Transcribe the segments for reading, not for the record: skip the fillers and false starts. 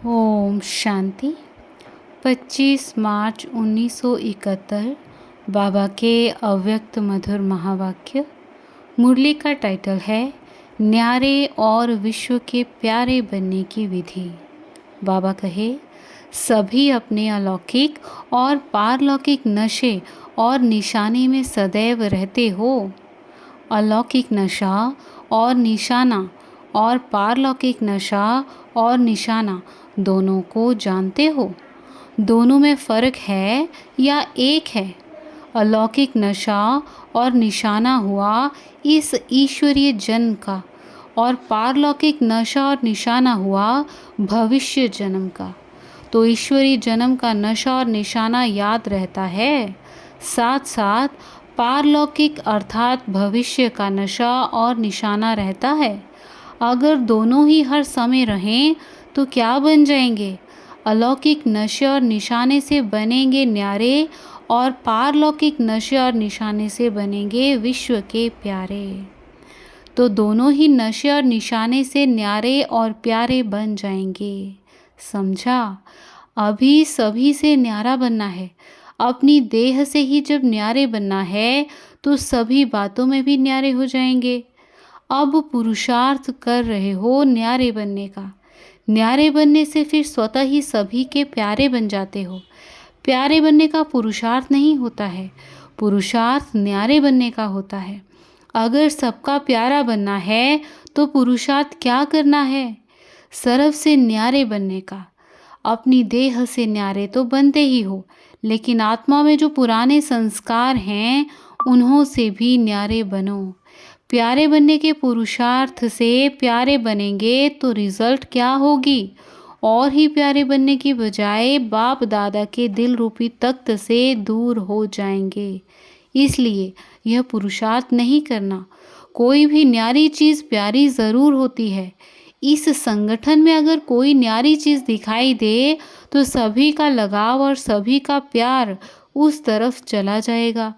ओम शांति। 25 मार्च 1971 बाबा के अव्यक्त मधुर महावाक्य। मुरली का टाइटल है न्यारे और विश्व के प्यारे बनने की विधि। बाबा कहे, सभी अपने अलौकिक और पारलौकिक नशे और निशाने में सदैव रहते हो। अलौकिक नशा और निशाना और पारलौकिक नशा और निशाना दोनों को जानते हो? दोनों में फ़र्क है या एक है? अलौकिक नशा और निशाना हुआ इस ईश्वरीय जन्म का और पारलौकिक नशा और निशाना हुआ भविष्य जन्म का। तो ईश्वरीय जन्म का नशा और निशाना याद रहता है, साथ साथ पारलौकिक अर्थात भविष्य का नशा और निशाना रहता है। अगर दोनों ही हर समय रहें तो क्या बन जाएंगे? अलौकिक नशे और निशाने से बनेंगे न्यारे और पारलौकिक नशे और निशाने से बनेंगे विश्व के प्यारे। तो दोनों ही नशे और निशाने से न्यारे और प्यारे बन जाएंगे। समझा? अभी सभी से न्यारा बनना है। अपनी देह से ही जब न्यारे बनना है तो सभी बातों में भी न्यारे हो जाएंगे। अब पुरुषार्थ कर रहे हो न्यारे बनने का। न्यारे बनने से फिर स्वतः ही सभी के प्यारे बन जाते हो। प्यारे बनने का पुरुषार्थ नहीं होता है, पुरुषार्थ न्यारे बनने का होता है। अगर सबका प्यारा बनना है तो पुरुषार्थ क्या करना है? सर्व से न्यारे बनने का। अपनी देह से न्यारे तो बनते ही हो, लेकिन आत्मा में जो पुराने संस्कार हैं उन्हों से भी न्यारे बनो। प्यारे बनने के पुरुषार्थ से प्यारे बनेंगे तो रिजल्ट क्या होगी? और ही प्यारे बनने की बजाय बाप दादा के दिल रूपी तख्त से दूर हो जाएंगे। इसलिए यह पुरुषार्थ नहीं करना। कोई भी न्यारी चीज़ प्यारी ज़रूर होती है। इस संगठन में अगर कोई न्यारी चीज़ दिखाई दे तो सभी का लगाव और सभी का प्यार उस तरफ चला जाएगा।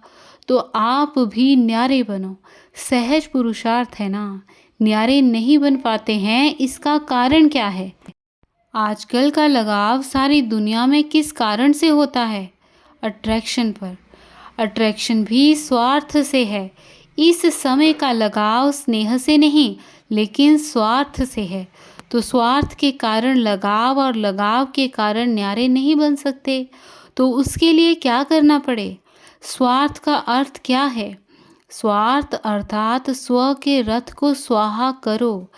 तो आप भी न्यारे बनो। सहज पुरुषार्थ है ना। न्यारे नहीं बन पाते हैं, इसका कारण क्या है? आजकल का लगाव सारी दुनिया में किस कारण से होता है? अट्रैक्शन पर। अट्रैक्शन भी स्वार्थ से है। इस समय का लगाव स्नेह से नहीं, लेकिन स्वार्थ से है। तो स्वार्थ के कारण लगाव और लगाव के कारण न्यारे नहीं बन सकते। तो उसके लिए क्या करना पड़े? स्वार्थ का अर्थ क्या है? स्वार्थ अर्थात स्व के रथ को स्वाहा करो।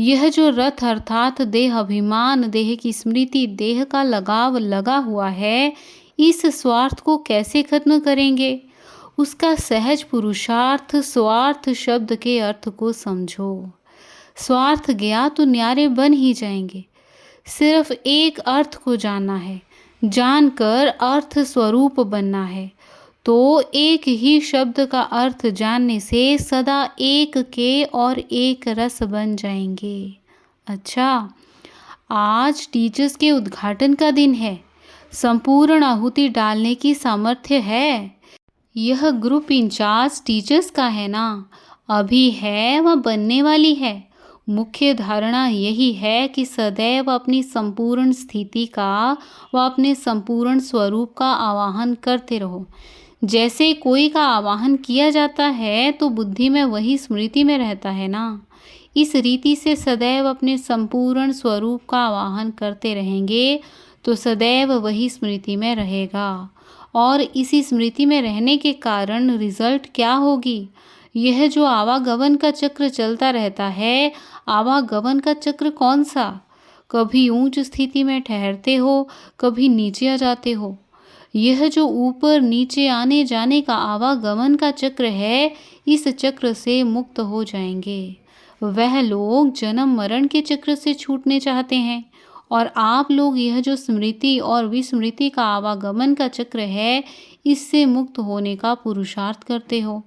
यह जो रथ अर्थात देह अभिमान, देह की स्मृति, देह का लगाव लगा हुआ है, इस स्वार्थ को कैसे खत्म करेंगे? उसका सहज पुरुषार्थ स्वार्थ शब्द के अर्थ को समझो। स्वार्थ गया तो न्यारे बन ही जाएंगे। सिर्फ एक अर्थ को जानना है, जानकर अर्थ स्वरूप बनना है। तो एक ही शब्द का अर्थ जानने से सदा एक के और एक रस बन जाएंगे। अच्छा, आज टीचर्स के उद्घाटन का दिन है। संपूर्ण आहुति डालने की सामर्थ्य है। यह ग्रुप इंचार्ज टीचर्स का है ना? अभी है व बनने वाली है। मुख्य धारणा यही है कि सदैव अपनी संपूर्ण स्थिति का व अपने संपूर्ण स्वरूप का आवाहन करते रहो। जैसे कोई का आवाहन किया जाता है तो बुद्धि में वही स्मृति में रहता है ना। इस रीति से सदैव अपने संपूर्ण स्वरूप का आवाहन करते रहेंगे तो सदैव वही स्मृति में रहेगा। और इसी स्मृति में रहने के कारण रिजल्ट क्या होगी? यह जो आवागमन का चक्र चलता रहता है, आवागमन का चक्र कौन सा? कभी ऊंच स्थिति में ठहरते हो, कभी नीचे आ जाते हो। यह जो ऊपर नीचे आने जाने का आवागमन का चक्र है, इस चक्र से मुक्त हो जाएंगे। वह लोग जन्म मरण के चक्र से छूटने चाहते हैं और आप लोग यह जो स्मृति और विस्मृति का आवागमन का चक्र है, इससे मुक्त होने का पुरुषार्थ करते हो।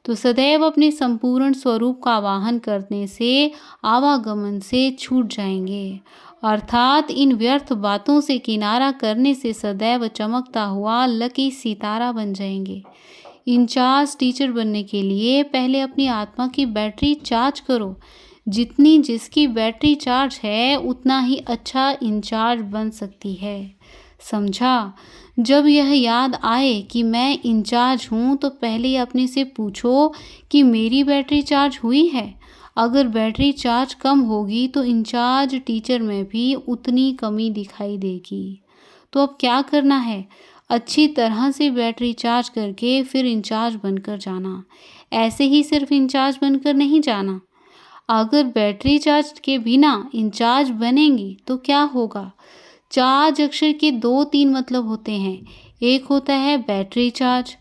तो सदैव अपने संपूर्ण स्वरूप का आवाहन करने से आवागमन से छूट जाएंगे। अर्थात इन व्यर्थ बातों से किनारा करने से सदैव चमकता हुआ लकी सितारा बन जाएंगे। इंचार्ज टीचर बनने के लिए पहले अपनी आत्मा की बैटरी चार्ज करो। जितनी जिसकी बैटरी चार्ज है उतना ही अच्छा इंचार्ज बन सकती है। समझा? जब यह याद आए कि मैं इंचार्ज हूँ तो पहले अपने से पूछो कि मेरी बैटरी चार्ज हुई है। अगर बैटरी चार्ज कम होगी तो इंचार्ज टीचर में भी उतनी कमी दिखाई देगी। तो अब क्या करना है? अच्छी तरह से बैटरी चार्ज करके फिर इंचार्ज बनकर जाना। ऐसे ही सिर्फ इंचार्ज बनकर नहीं जाना। अगर बैटरी चार्ज के बिना इंचार्ज बनेंगी तो क्या होगा? चार्ज अक्षर के 2-3 मतलब होते हैं। एक होता है बैटरी चार्ज,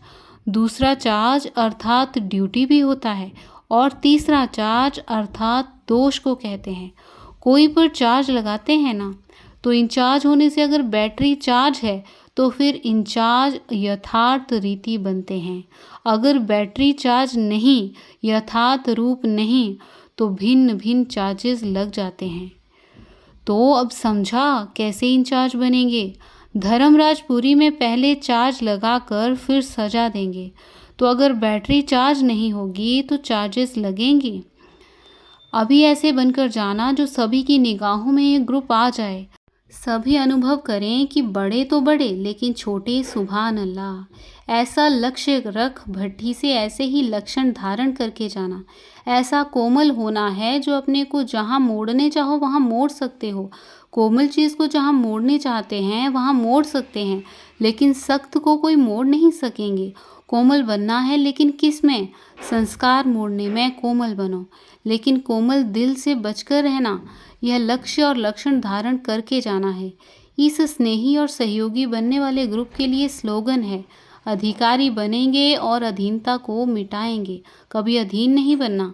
दूसरा चार्ज अर्थात ड्यूटी भी होता है, और तीसरा चार्ज अर्थात दोष को कहते हैं। कोई पर चार्ज लगाते हैं ना, तो इंचार्ज होने से अगर बैटरी चार्ज है तो फिर इंचार्ज यथार्थ रीति बनते हैं। अगर बैटरी चार्ज नहीं, यथार्थ रूप नहीं, तो भिन्न भिन्न चार्जेस लग जाते हैं। तो अब समझा कैसे इंचार्ज बनेंगे? धर्मराजपुरी में पहले चार्ज लगाकर फिर सजा देंगे। तो अगर बैटरी चार्ज नहीं होगी तो चार्जेस लगेंगी। अभी ऐसे बनकर जाना जो सभी की निगाहों में ये ग्रुप आ जाए। सभी अनुभव करें कि बड़े तो बड़े लेकिन छोटे सुभान अल्लाह। ऐसा लक्ष्य रख भट्ठी से ऐसे ही लक्षण धारण करके जाना। ऐसा कोमल होना है जो अपने को जहाँ मोड़ने चाहो वहाँ मोड़ सकते हो। कोमल चीज़ को जहाँ मोड़ने चाहते हैं वहाँ मोड़ सकते हैं, लेकिन सख्त को कोई मोड़ नहीं सकेंगे। कोमल बनना है लेकिन किस में? संस्कार मोड़ने में कोमल बनो, लेकिन कोमल दिल से बचकर रहना। यह लक्ष्य और लक्षण धारण करके जाना है। इस स्नेही और सहयोगी बनने वाले ग्रुप के लिए स्लोगन है, अधिकारी बनेंगे और अधीनता को मिटाएंगे। कभी अधीन नहीं बनना,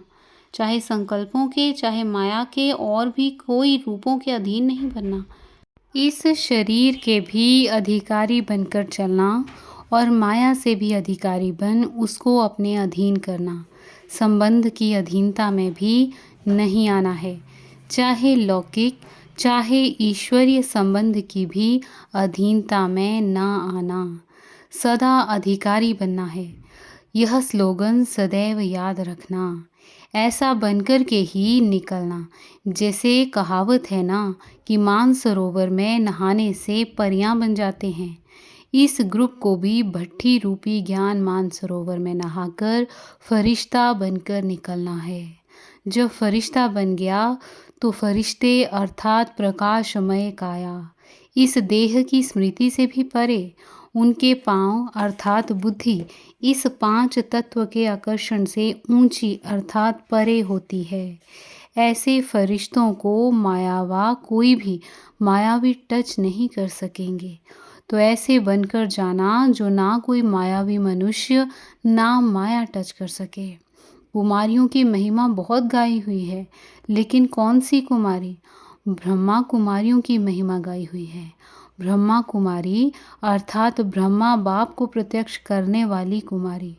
चाहे संकल्पों के, चाहे माया के और भी कोई रूपों के अधीन नहीं बनना। इस शरीर के भी अधिकारी बनकर चलना और माया से भी अधिकारी बन उसको अपने अधीन करना। संबंध की अधीनता में भी नहीं आना है, चाहे लौकिक चाहे ईश्वरीय संबंध की भी अधीनता में न आना। सदा अधिकारी बनना है, यह स्लोगन सदैव याद रखना। ऐसा बनकर के ही निकलना। जैसे कहावत है ना कि मानसरोवर में नहाने से परियां बन जाते हैं। इस ग्रुप को भी भट्ठी रूपी ज्ञान मानसरोवर में नहाकर फरिश्ता बनकर निकलना है। जब फरिश्ता बन गया तो फरिश्ते अर्थात प्रकाशमय काया, इस देह की स्मृति से भी परे, उनके पांव अर्थात बुद्धि इस 5 तत्व के आकर्षण से ऊंची अर्थात परे होती है। ऐसे फरिश्तों को मायावा कोई भी मायावी टच नहीं कर सकेंगे। तो ऐसे बनकर जाना जो ना कोई मायावी मनुष्य ना माया टच कर सके। कुमारियों की महिमा बहुत गाई हुई है, लेकिन कौन सी कुमारी? ब्रह्मा कुमारियों की महिमा गाई हुई है। ब्रह्मा कुमारी अर्थात ब्रह्मा बाप को प्रत्यक्ष करने वाली कुमारी।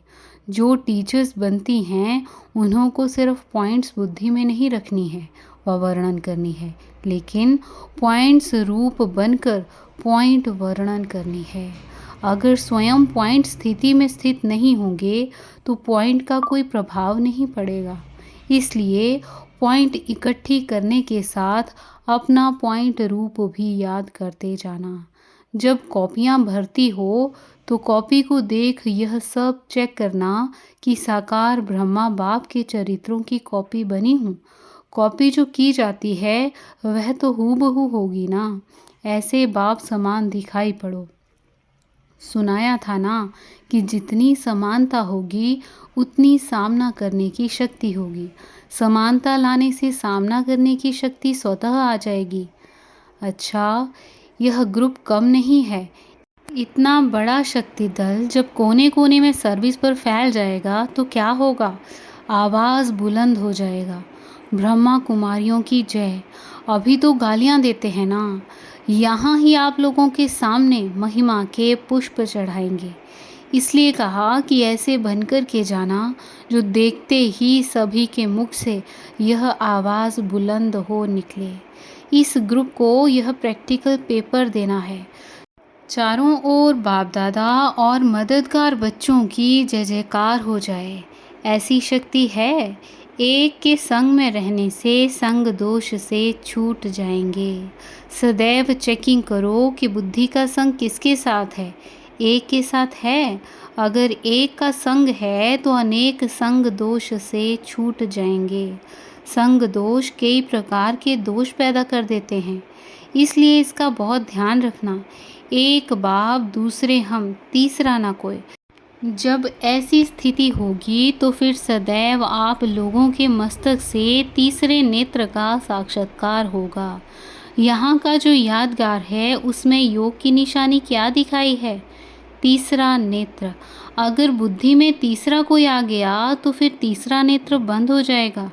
जो टीचर्स बनती हैं उन्हों को सिर्फ पॉइंट्स बुद्धि में नहीं रखनी है व वर्णन करनी है, लेकिन पॉइंट्स रूप बनकर पॉइंट वर्णन करनी है। अगर स्वयं पॉइंट स्थिति में स्थित नहीं होंगे तो पॉइंट का कोई प्रभाव नहीं पड़ेगा। इसलिए पॉइंट इकट्ठी करने के साथ अपना पॉइंट रूप भी याद करते जाना। जब कॉपियाँ भरती हो तो कॉपी को देख यह सब चेक करना कि साकार ब्रह्मा बाप के चरित्रों की कॉपी बनी हूँ। कॉपी जो की जाती है वह तो हूबहू होगी ना। ऐसे बाप समान दिखाई पड़ो। सुनाया था ना कि जितनी समानता होगी उतनी सामना करने की शक्ति होगी। समानता लाने से सामना करने की शक्ति स्वतः आ जाएगी। अच्छा, यह ग्रुप कम नहीं है। इतना बड़ा शक्ति दल जब कोने कोने में सर्विस पर फैल जाएगा तो क्या होगा? आवाज़ बुलंद हो जाएगा, ब्रह्मा कुमारियों की जय। अभी तो गालियाँ देते हैं ना, यहाँ ही आप लोगों के सामने महिमा के पुष्प चढ़ाएंगे। इसलिए कहा कि ऐसे बनकर के जाना जो देखते ही सभी के मुख से यह आवाज़ बुलंद हो निकले। इस ग्रुप को यह प्रैक्टिकल पेपर देना है। चारों ओर बाप दादा और मददगार बच्चों की जय जयकार हो जाए। ऐसी शक्ति है। एक के संग में रहने से संग दोष से छूट जाएंगे। सदैव चेकिंग करो कि बुद्धि का संग किसके साथ है। एक के साथ है। अगर एक का संग है तो अनेक संग दोष से छूट जाएंगे। संग दोष कई प्रकार के दोष पैदा कर देते हैं, इसलिए इसका बहुत ध्यान रखना। एक बाप, दूसरे हम, तीसरा ना कोई। जब ऐसी स्थिति होगी तो फिर सदैव आप लोगों के मस्तक से तीसरे नेत्र का साक्षात्कार होगा। यहाँ का जो यादगार है उसमें योग की निशानी क्या दिखाई है? तीसरा नेत्र। अगर बुद्धि में तीसरा कोई आ गया तो फिर तीसरा नेत्र बंद हो जाएगा।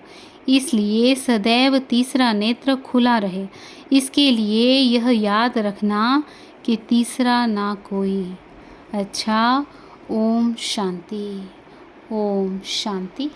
इसलिए सदैव तीसरा नेत्र खुला रहे। इसके लिए यह याद रखना कि तीसरा ना कोई। अच्छा, ओम शांति। ओम शांति।